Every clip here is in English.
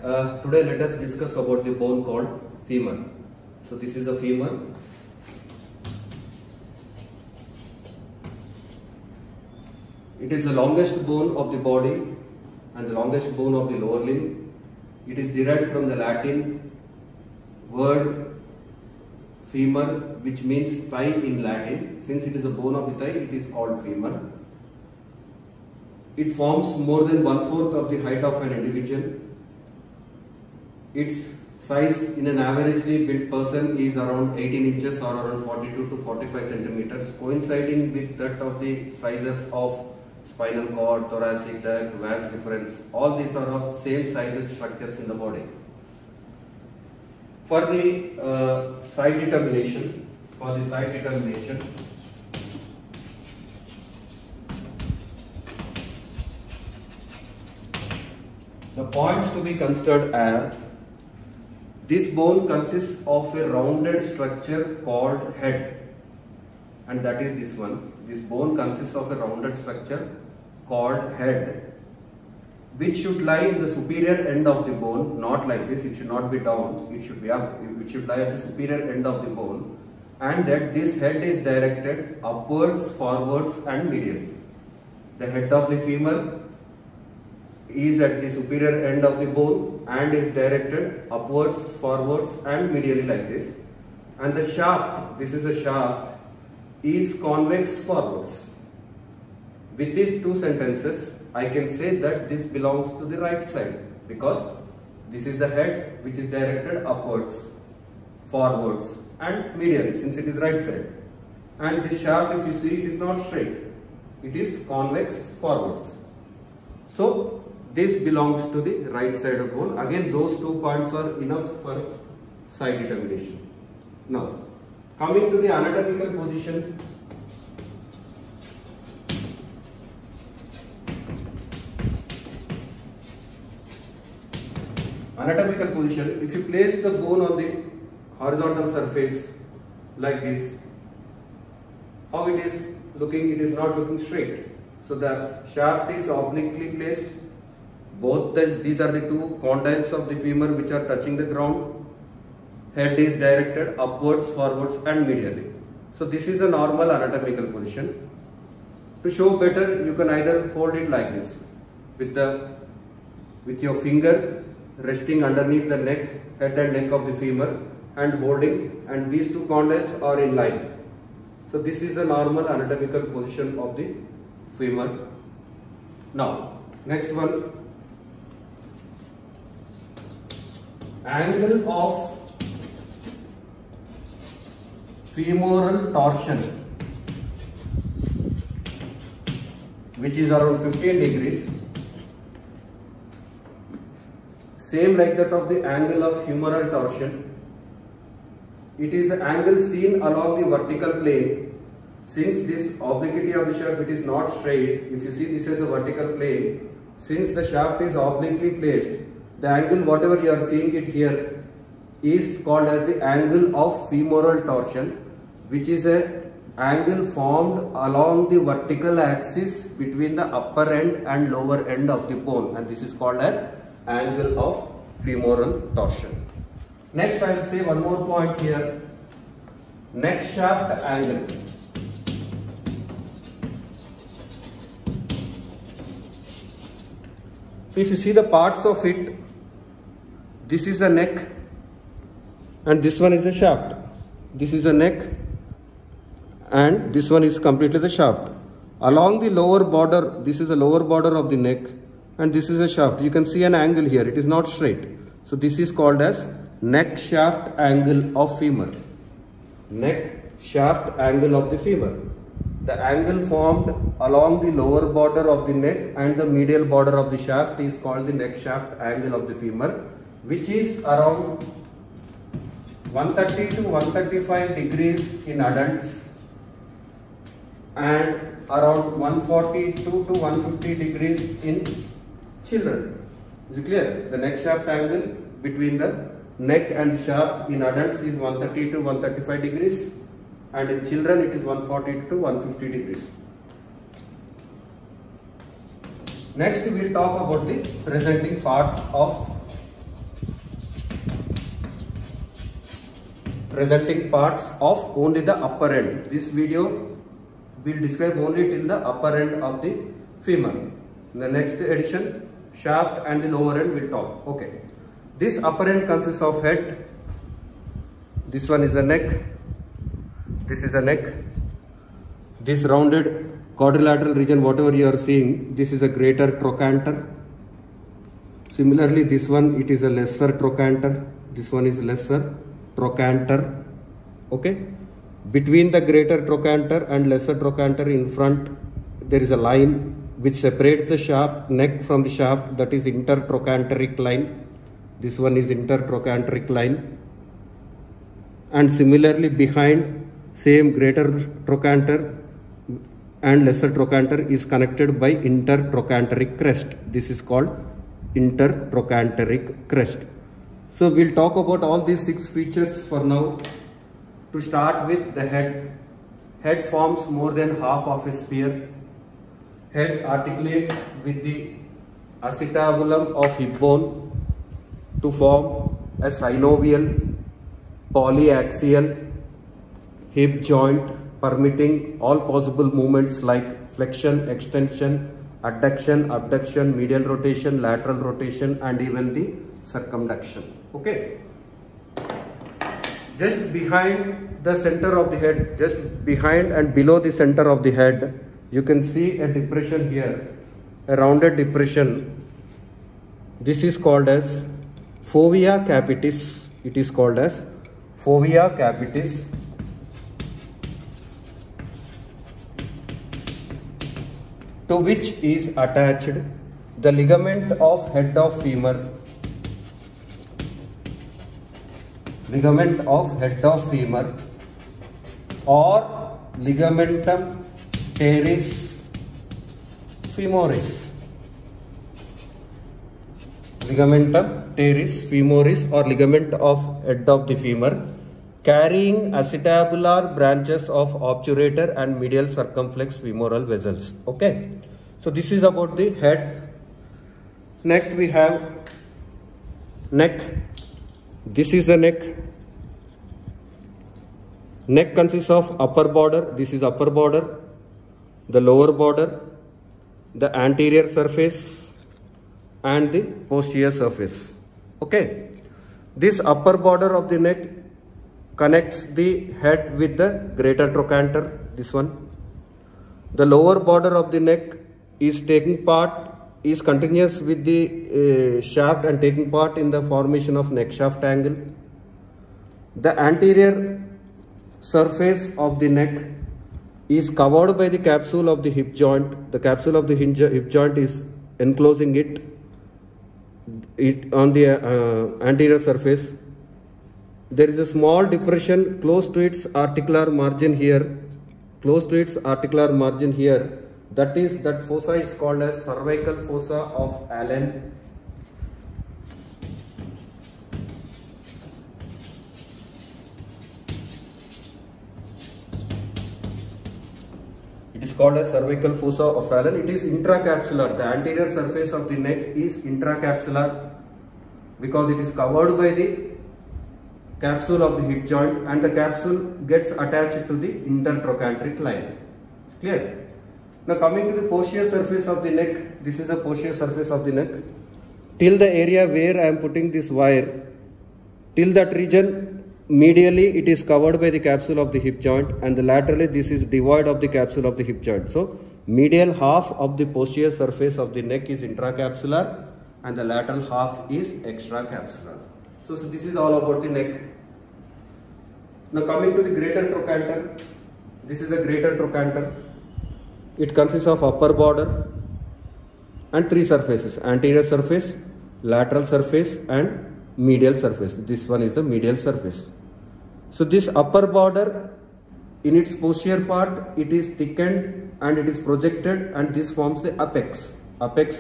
Today let us discuss about the bone called femur. So this is a femur. It is the longest bone of the body and the longest bone of the lower limb. It is derived from the Latin word femur, which means thigh in Latin. Since it is a bone of the thigh, it is called femur. It forms more than 1/4 of the height of an individual. Its size in an averagely built person is around 18 inches or around 42 to 45 centimeters, coinciding with that of the sizes of spinal cord, thoracic duct, vas deferens. All these are of same sized structures in the body. For the site determination, the points to be considered are: this bone consists of a rounded structure called head, and that is this one. This bone consists of a rounded structure called head, which should lie in the superior end of the bone, not like this. It should not be down, it should be up. It should lie at the superior end of the bone, and that this head is directed upwards, forwards and medially. The head of the femur is at the superior end of the bone and is directed upwards, forwards and medially like this. And the shaft, this is a shaft, is convex forwards. With these two sentences, I can say that this belongs to the right side, because this is the head which is directed upwards, forwards and medially, since it is right side. And this shaft, if you see, it is not straight, it is convex forwards. So this belongs to the right side of bone. Again, those 2 points are enough for site determination. Now, coming to the anatomical position. Anatomical position, if you place the bone on the horizontal surface like this, how it is looking? It is not looking straight. So the shaft is obliquely placed. These are the two condyles of the femur which are touching the ground. Head is directed upwards, forwards and medially. So this is a normal anatomical position. To show better, you can either hold it like this with your finger resting underneath the neck, head and neck of the femur and holding, and these two condyles are in line. So this is a normal anatomical position of the femur. Now, next one, angle of femoral torsion, which is around 15 degrees, same like that of the angle of humeral torsion. It is an angle seen along the vertical plane. Since this obliquity of the shaft, it is not straight. If you see this as a vertical plane, since the shaft is obliquely placed, the angle, whatever you are seeing it here, is called as the angle of femoral torsion, which is an angle formed along the vertical axis between the upper end and lower end of the bone, and this is called as angle of femoral torsion. Next, I will say one more point here: neck shaft angle. So if you see the parts of it, this is the neck and this one is the shaft. This is the neck and this one is completely the shaft. Along the lower border, this is the lower border of the neck and this is a shaft. You can see an angle here, it is not straight. So this is called as neck shaft angle of femur. Neck shaft angle of the femur. The angle formed along the lower border of the neck and the medial border of the shaft is called the neck shaft angle of the femur, which is around 130 to 135 degrees in adults and around 142 to 150 degrees in children. Is it clear? The neck shaft angle between the neck and the shaft in adults is 130 to 135 degrees and in children it is 140 to 150 degrees. Next we will talk about the presenting parts of presenting parts of only the upper end. This video will describe only till the upper end of the femur. In the next edition, shaft and the lower end will talk. Okay. This upper end consists of head. This one is the neck. This is the neck. This rounded quadrilateral region, whatever you are seeing, this is a greater trochanter. Similarly, this one, it is a lesser trochanter. This one is lesser trochanter. Okay. Between the greater trochanter and lesser trochanter in front, there is a line which separates the shaft, neck from the shaft, that is intertrochanteric line. This one is intertrochanteric line. And similarly, behind, same greater trochanter and lesser trochanter is connected by intertrochanteric crest. This is called intertrochanteric crest. So we'll talk about all these 6 features for now. To start with the head. Head forms more than half of a spear. Head articulates with the acetabulum of hip bone to form a synovial polyaxial hip joint, permitting all possible movements like flexion, extension, adduction, abduction, medial rotation, lateral rotation, and even the circumduction. Okay. Just behind the center of the head, just behind and below the center of the head, you can see a depression here, a rounded depression. This is called as fovea capitis. It is called as fovea capitis. To which is attached the ligament of head of femur. Ligament of head of femur or ligamentum teres femoris. Ligamentum teres femoris or ligament of head of the femur, carrying acetabular branches of obturator and medial circumflex femoral vessels. Okay. So this is about the head. Next we have neck. This is the neck. Neck consists of upper border. This is upper border, the lower border, the anterior surface and the posterior surface. Okay. This upper border of the neck connects the head with the greater trochanter, this one. The lower border of the neck is continuous with the shaft and taking part in the formation of neck shaft angle. The anterior surface of the neck is covered by the capsule of the hip joint. The capsule of the hip joint is enclosing it on the anterior surface. There is a small depression close to its articular margin here. Close to its articular margin here. That fossa is called as cervical fossa of Allen. It is called as cervical fossa of Allen. It is intracapsular. The anterior surface of the neck is intracapsular because it is covered by the capsule of the hip joint and the capsule gets attached to the intertrochanteric line. It's clear? Now coming to the posterior surface of the neck, this is the posterior surface of the neck. Till the area where I am putting this wire, till that region, medially it is covered by the capsule of the hip joint and the laterally this is devoid of the capsule of the hip joint. So medial half of the posterior surface of the neck is intracapsular and the lateral half is extracapsular. So this is all about the neck. Now coming to the greater trochanter, this is a greater trochanter. It consists of upper border and 3 surfaces: anterior surface, lateral surface and medial surface. This one is the medial surface. So this upper border, in its posterior part, it is thickened and it is projected and this forms the apex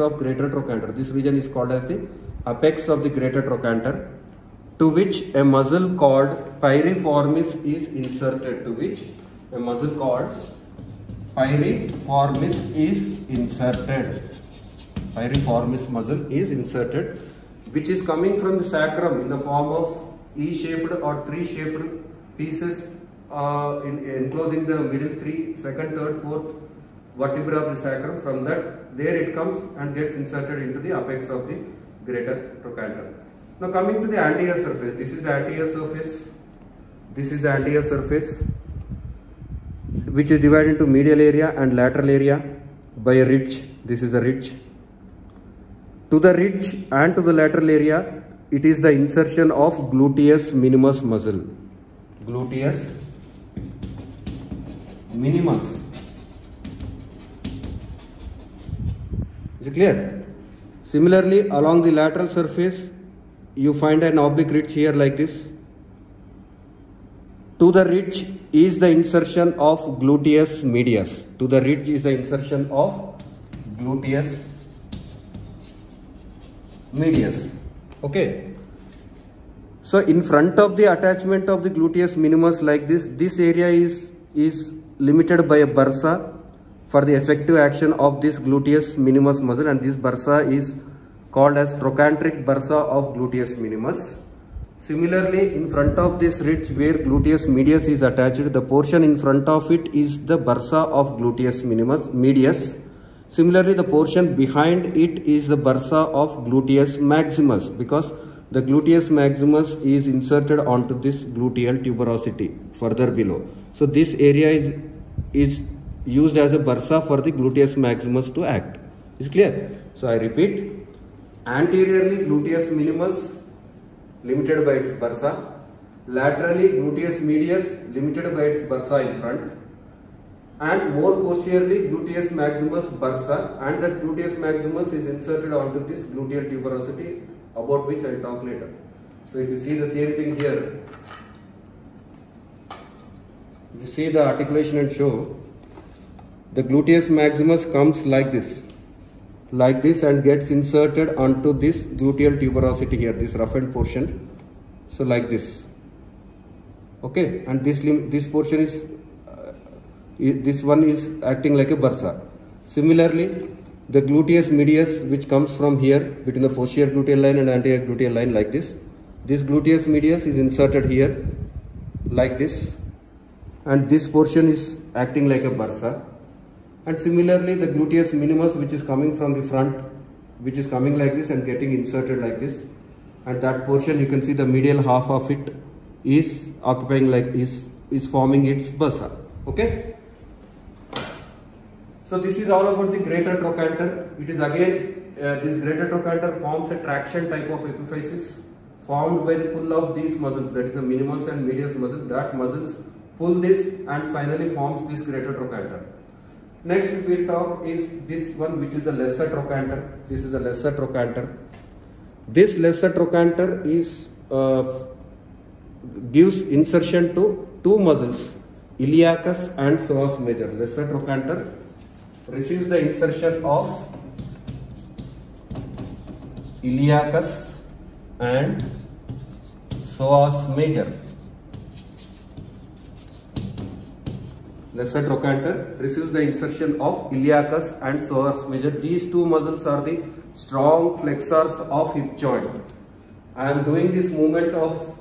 of greater trochanter. This region is called as the apex of the greater trochanter, to which a muscle called piriformis is inserted. To which a muscle called piriformis is inserted. Piriformis muscle is inserted, which is coming from the sacrum in the form of E-shaped or 3-shaped pieces enclosing the middle three, second, third, fourth vertebra of the sacrum. From that, there it comes and gets inserted into the apex of the greater trochanter. Now coming to the anterior surface, this is the anterior surface, this is the anterior surface, which is divided into medial area and lateral area by a ridge. This is a ridge. To the ridge and to the lateral area, it is the insertion of gluteus minimus muscle. Gluteus minimus. Is it clear? Similarly, along the lateral surface, you find an oblique ridge here like this. To the ridge is the insertion of gluteus medius. To the ridge is the insertion of gluteus medius. Okay. So in front of the attachment of the gluteus minimus like this area is limited by a bursa for the effective action of this gluteus minimus muscle, and this bursa is called as trochanteric bursa of gluteus minimus. Similarly, in front of this ridge where gluteus medius is attached, the portion in front of it is the bursa of gluteus medius. Similarly, the portion behind it is the bursa of gluteus maximus, because the gluteus maximus is inserted onto this gluteal tuberosity further below. So this area is used as a bursa for the gluteus maximus to act. Is clear? So I repeat, anteriorly gluteus minimus limited by its bursa, laterally gluteus medius limited by its bursa in front, and more posteriorly gluteus maximus bursa, and that gluteus maximus is inserted onto this gluteal tuberosity, about which I will talk later. So if you see the same thing here, if you see the articulation and show, the gluteus maximus comes like this and gets inserted onto this gluteal tuberosity here, this roughened portion. So like this. Okay, and this portion is this one is acting like a bursa. Similarly, the gluteus medius, which comes from here between the posterior gluteal line and anterior gluteal line like this, this gluteus medius is inserted here like this, and this portion is acting like a bursa. And similarly, the gluteus minimus, which is coming from the front, which is coming like this and getting inserted like this, and that portion you can see the medial half of it is occupying like is forming its bursa. Okay. So this is all about the greater trochanter. It is again this greater trochanter forms a traction type of epiphysis formed by the pull of these muscles, that is the minimus and medius muscle. That muscles pull this and finally forms this greater trochanter. Next we will talk is this one, which is the lesser trochanter. This is the lesser trochanter. This lesser trochanter is gives insertion to two muscles, iliacus and psoas major. Lesser trochanter receives the insertion of iliacus and psoas major. Lesser trochanter receives the insertion of iliacus and psoas major. These two muscles are the strong flexors of hip joint. I am doing this movement of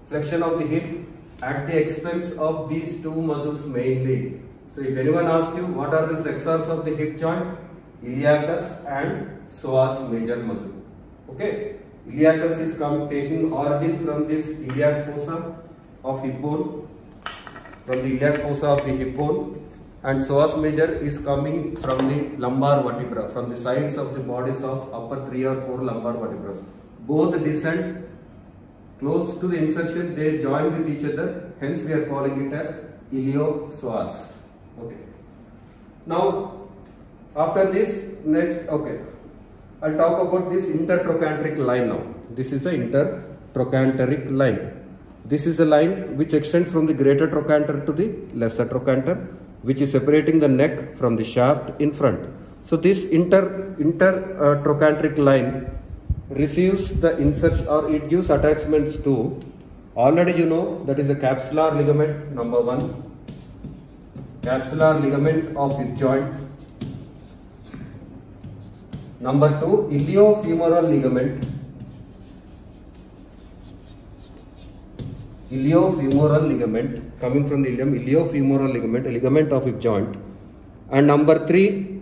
flexion of the hip at the expense of these two muscles mainly. So if anyone asks you what are the flexors of the hip joint, iliacus and psoas major muscle. Okay, iliacus is taking origin from this iliac fossa of hip bone, from the iliac fossa of the hip bone, and psoas major is coming from the lumbar vertebra, from the sides of the bodies of upper 3 or 4 lumbar vertebrae. Both descend close to the insertion, they join with each other, hence we are calling it as iliopsoas. Okay. Now after this, next, okay, I'll talk about this intertrochanteric line now. This is the intertrochanteric line. This is a line which extends from the greater trochanter to the lesser trochanter, which is separating the neck from the shaft in front. So this intertrochanteric line receives the insertion, or it gives attachments to, already you know, that is the capsular ligament, number 1, capsular ligament of hip joint, number 2, iliofemoral ligament, Iliofemoral ligament, coming from the ilium, iliofemoral ligament, a ligament of hip joint. And number 3,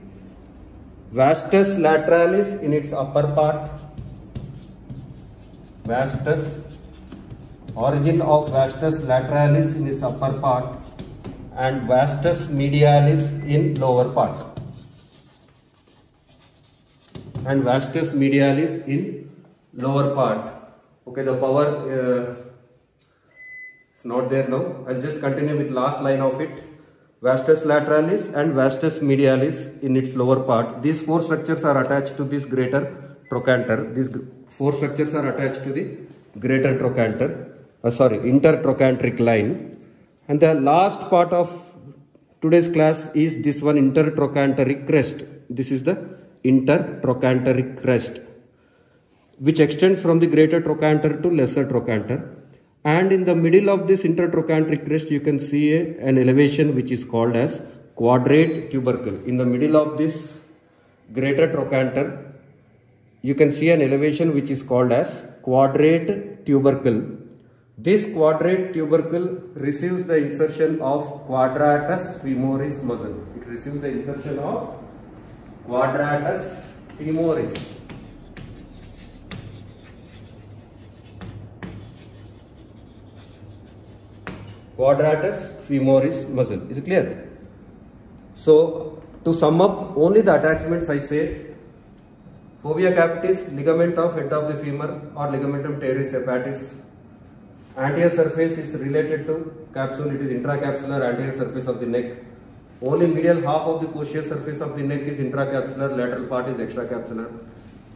vastus lateralis in its upper part. Origin of vastus lateralis in its upper part and vastus medialis in lower part. Okay, the power is not there now. I'll just continue with last line of it. Vastus lateralis and vastus medialis in its lower part. These 4 structures are attached to this greater trochanter. These 4 structures are attached to the greater trochanter, intertrochanteric line. And the last part of today's class is this one, intertrochanteric crest. This is the intertrochanteric crest, which extends from the greater trochanter to lesser trochanter. And in the middle of this intertrochanteric crest, you can see an elevation which is called as quadrate tubercle. In the middle of this greater trochanter, you can see an elevation which is called as quadrate tubercle. This quadrate tubercle receives the insertion of quadratus femoris muscle. It receives the insertion of quadratus femoris. Quadratus femoris muscle. Is it clear? So, to sum up, only the attachments I say: fovea capitis, ligament of head of the femur or ligamentum teres hepatis. Anterior surface is related to capsule, it is intracapsular anterior surface of the neck. Only medial half of the posterior surface of the neck is intracapsular, lateral part is extracapsular.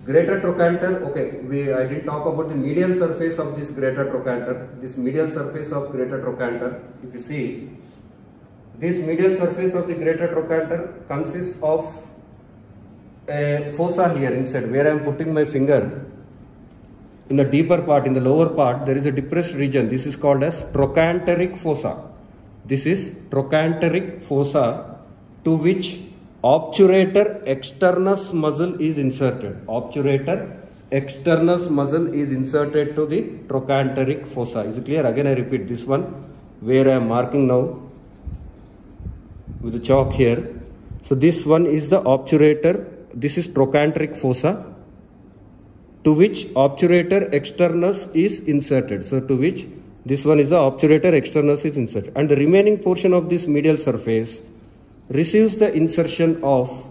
Greater trochanter, okay, I did talk about the medial surface of this greater trochanter. This medial surface of greater trochanter, if you see, this medial surface of the greater trochanter consists of a fossa here inside, where I am putting my finger. In the deeper part, in the lower part, there is a depressed region. This is called as trochanteric fossa. This is trochanteric fossa, to which obturator externus muscle is inserted. Obturator externus muscle is inserted to the trochanteric fossa. Is it clear? Again I repeat this one, where I am marking now with the chalk here. So this one is the obturator. This is trochanteric fossa, to which obturator externus is inserted. So to which this one is the obturator externus is inserted. And the remaining portion of this medial surface receives the insertion of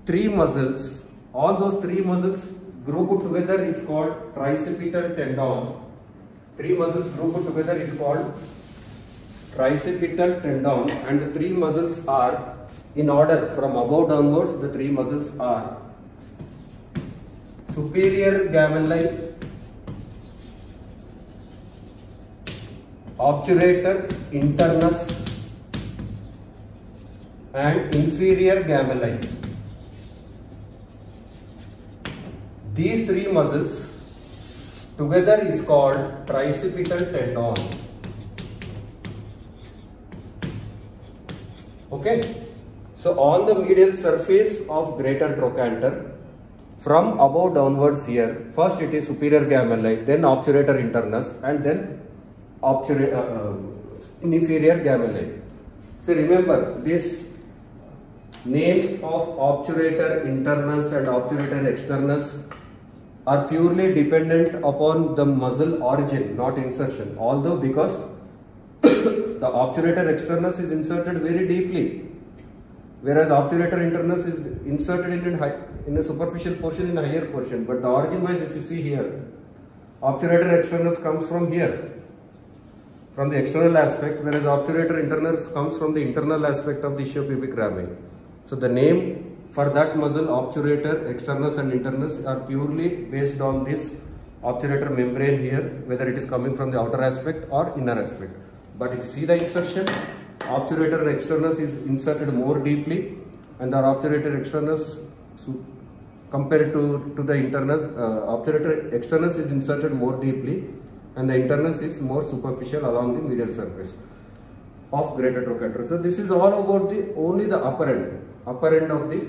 3 muscles. All those 3 muscles grouped together is called tricipital tendon. 3 muscles grouped together is called tricipital tendon, and the 3 muscles are in order from above downwards. The 3 muscles are superior gamelli, obturator internus, and inferior gamelli. These 3 muscles together is called tricipital tendon. Okay. So on the medial surface of greater trochanter, from above downwards here, first it is superior gamelli, then obturator internus, and then inferior gamelli. So remember, these names of obturator internus and obturator externus are purely dependent upon the muscle origin, not insertion. Although because the obturator externus is inserted very deeply, whereas obturator internus is inserted in a superficial portion, in a higher portion. But the origin wise, if you see here, obturator externus comes from here, from the external aspect, whereas obturator internus comes from the internal aspect of the ischiopubic rami. So the name for that muscle, obturator externus and internus, are purely based on this obturator membrane here, whether it is coming from the outer aspect or inner aspect. But if you see the insertion, obturator externus is inserted more deeply, and the obturator externus compared to the internus, obturator externus is inserted more deeply, and the internus is more superficial along the medial surface of greater trochanter. So this is all about only the upper end of the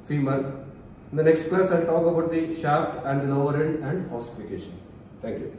femur. In the next class, I'll talk about the shaft and the lower end and ossification. Thank you.